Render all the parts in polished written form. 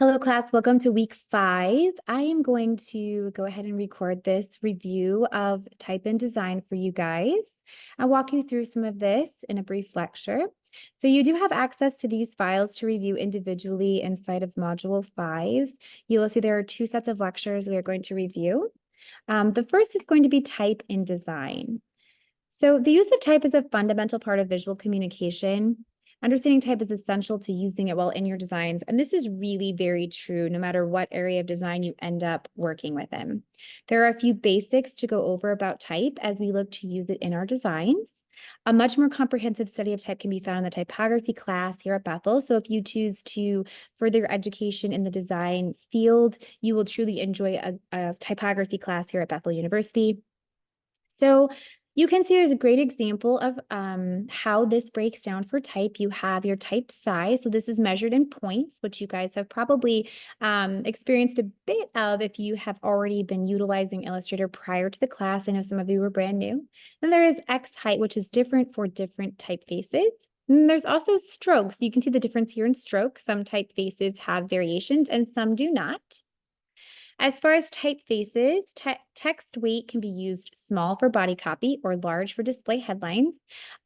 Hello, class. Welcome to week 5. I am going to go ahead and record this review of type and design for you guys. I'll walk you through some of this in a brief lecture. So you do have access to these files to review individually inside of Module 5. You will see there are 2 sets of lectures we are going to review. The first is going to be type and design. So the use of type is a fundamental part of visual communication. Understanding type is essential to using it well in your designs. And this is really very true no matter what area of design you end up working within. There are a few basics to go over about type as we look to use it in our designs. A much more comprehensive study of type can be found in the typography class here at Bethel. So if you choose to further your education in the design field, you will truly enjoy a typography class here at Bethel University. So you can see there's a great example of how this breaks down for type. You have your type size. So this is measured in points, which you guys have probably experienced a bit of if you have already been utilizing Illustrator prior to the class. I know some of you were brand new. Then there is X height, which is different for different typefaces. And there's also strokes. You can see the difference here in stroke. Some typefaces have variations and some do not. As far as typefaces, text weight can be used small for body copy or large for display headlines.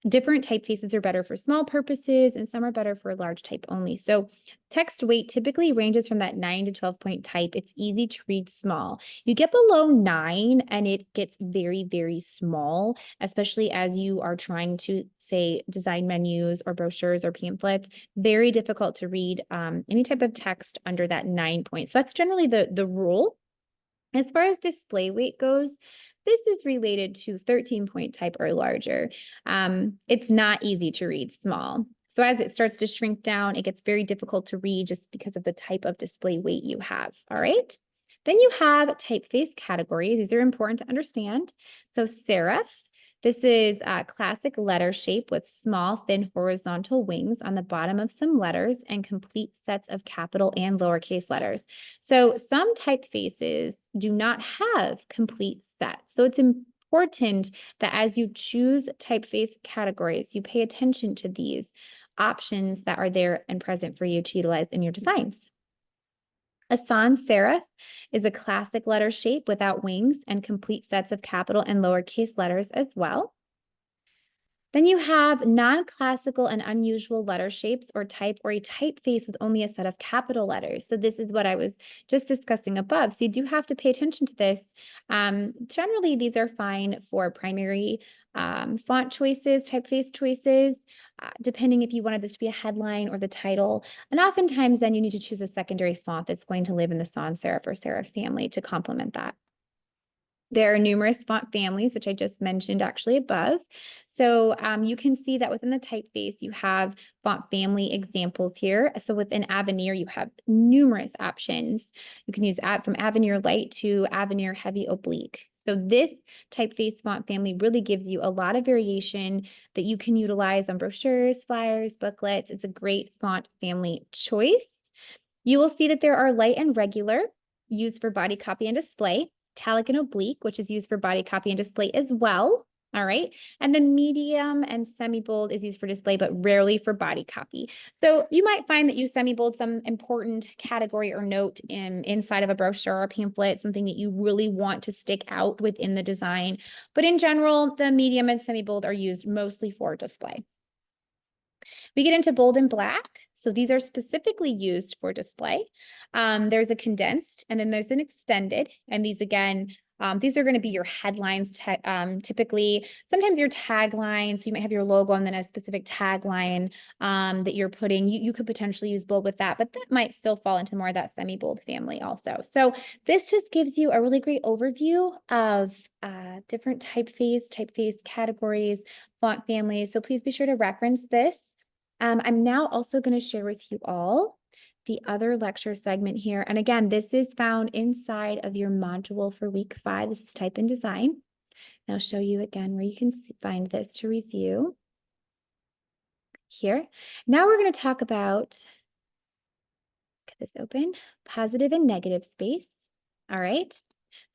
Different typefaces are better for small purposes and some are better for large type only. So text weight typically ranges from that 9 to 12 point type. It's easy to read small. You get below 9 and it gets very, very small, especially as you are trying to, say, design menus or brochures or pamphlets. Very difficult to read any type of text under that 9 point. So that's generally the rule. As far as display weight goes, this is related to 13 point type or larger. It's not easy to read small. So as it starts to shrink down, it gets very difficult to read just because of the type of display weight you have. All right. Then you have typeface categories. These are important to understand. So serif. This is a classic letter shape with small, thin horizontal wings on the bottom of some letters and complete sets of capital and lowercase letters. So some typefaces do not have complete sets. So it's important that as you choose typeface categories, you pay attention to these options that are there and present for you to utilize in your designs. A sans serif is a classic letter shape without wings and complete sets of capital and lowercase letters as well. Then you have non-classical and unusual letter shapes or type, or a typeface with only a set of capital letters. So this is what I was just discussing above. So you do have to pay attention to this. Generally, these are fine for primary font choices, typeface choices, depending if you wanted this to be a headline or the title. And oftentimes then you need to choose a secondary font that's going to live in the sans serif or serif family to complement that. There are numerous font families, which I just mentioned actually above. So you can see that within the typeface, you have font family examples here. So within Avenir, you have numerous options. You can use from Avenir Light to Avenir Heavy Oblique. So this typeface font family really gives you a lot of variation that you can utilize on brochures, flyers, booklets. It's a great font family choice. You will see that there are light and regular used for body copy and display. Italic and oblique, which is used for body copy and display as well. All right. And the medium and semi-bold is used for display, but rarely for body copy. So you might find that you semi-bold some important category or note inside of a brochure or a pamphlet, something that you really want to stick out within the design. But in general, the medium and semi-bold are used mostly for display. We get into bold and black. So these are specifically used for display. There's a condensed and then there's an extended. And these again, these are going to be your headlines typically, sometimes your tagline. So you might have your logo and then a specific tagline that you're putting. You could potentially use bold with that, but that might still fall into more of that semi-bold family also. So this just gives you a really great overview of different typeface categories, font families. So please be sure to reference this. I'm now also going to share with you all the other lecture segment here. And again, this is found inside of your module for week 5. This is type and design. And I'll show you again where you can find this to review here. Now we're going to talk about, get this open, positive and negative space. All right.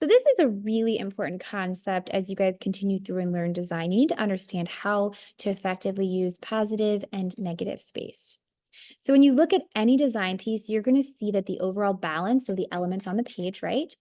So this is a really important concept as you guys continue through and learn design. You need to understand how to effectively use positive and negative space. So when you look at any design piece, you're going to see that the overall balance, so the elements on the page, right,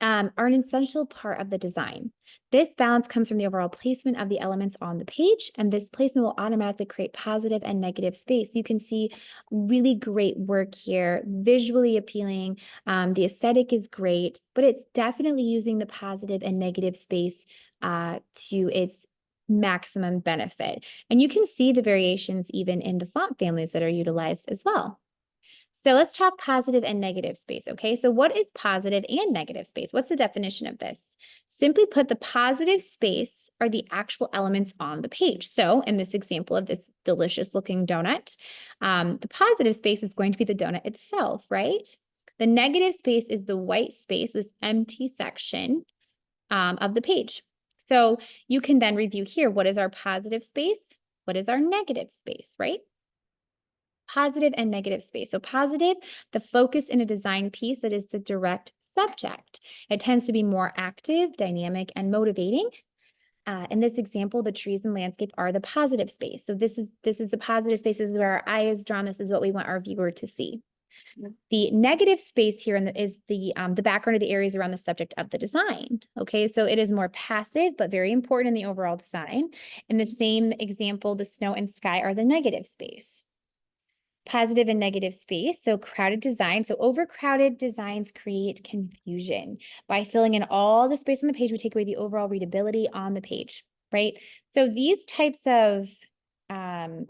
are an essential part of the design. This balance comes from the overall placement of the elements on the page, and this placement will automatically create positive and negative space. You can see really great work here, visually appealing. The aesthetic is great, but it's definitely using the positive and negative space to its maximum benefit. And you can see the variations even in the font families that are utilized as well. So let's talk positive and negative space, okay? So what is positive and negative space? What's the definition of this? Simply put, the positive space are the actual elements on the page. So in this example of this delicious looking donut, the positive space is going to be the donut itself, right? The negative space is the white space, this empty section of the page. So you can then review here, what is our positive space? What is our negative space, right? Positive and negative space. So positive, the focus in a design piece that is the direct subject. It tends to be more active, dynamic, and motivating. In this example, the trees and landscape are the positive space. So this is the positive space. This is where our eye is drawn. This is what we want our viewer to see. The negative space here is the background of the areas around the subject of the design. Okay, so it is more passive, but very important in the overall design. In the same example, the snow and sky are the negative space. Positive and negative space. So crowded design. So overcrowded designs create confusion. By filling in all the space on the page, we take away the overall readability on the page, right? So these types of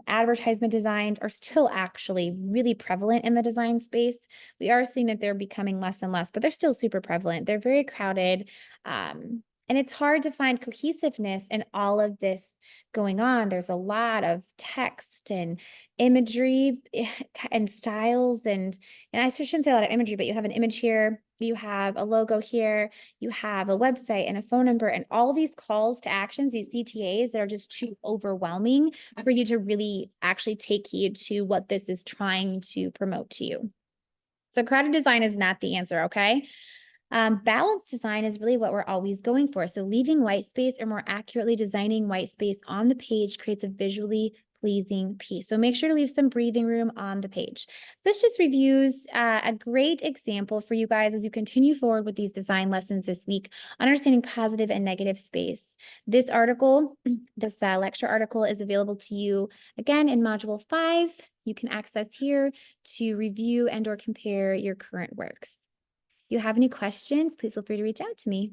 advertisement designs are still actually really prevalent in the design space. We are seeing that they're becoming less and less, but they're still super prevalent. They're very crowded. And it's hard to find cohesiveness in all of this going on. There's a lot of text and imagery and styles and I shouldn't say a lot of imagery, but you have an image here, you have a logo here, you have a website and a phone number and all these calls to actions, these CTAs that are just too overwhelming for you to really actually take heed to what this is trying to promote to you. So crowded design is not the answer, okay? Balanced design is really what we're always going for. So leaving white space or more accurately designing white space on the page creates a visually pleasing piece. So make sure to leave some breathing room on the page. So this just reviews a great example for you guys as you continue forward with these design lessons this week, understanding positive and negative space. This article, this lecture article is available to you again in Module 5. You can access here to review and or compare your current works. If you have any questions, please feel free to reach out to me.